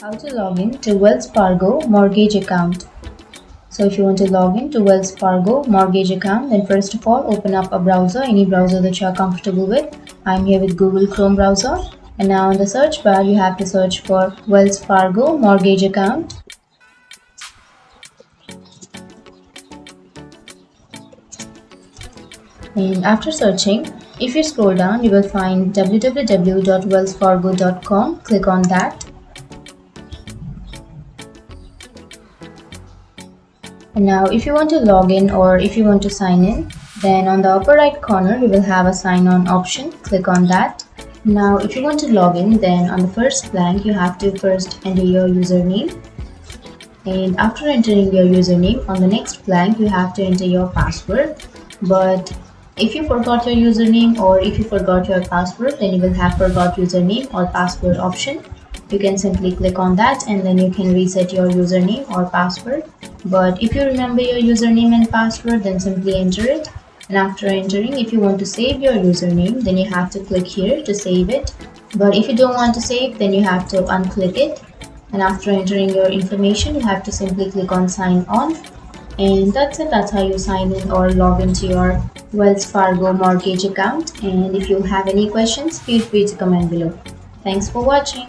How to log in to Wells Fargo Mortgage account. So if you want to log in to Wells Fargo Mortgage account, then first of all open up a browser, any browser that you are comfortable with. I'm here with Google Chrome browser, and now in the search bar you have to search for Wells Fargo Mortgage account. And after searching, if you scroll down, you will find www.wellsfargo.com. Click on that. And now if you want to log in or if you want to sign in, then on the upper right corner you will have a sign on option. Click on that. Now if you want to log in, then on the first blank you have to first enter your username, and after entering your username, on the next blank you have to enter your password. But if you forgot your username or if you forgot your password, then you will have forgot username or password option. You can simply click on that and then you can reset your username or password. But if you remember your username and password, then simply enter it. And after entering, if you want to save your username, then you have to click here to save it. But if you don't want to save, then you have to unclick it. And after entering your information, you have to simply click on sign on. And that's it. That's how you sign in or log into your Wells Fargo mortgage account. And if you have any questions, feel free to comment below. Thanks for watching.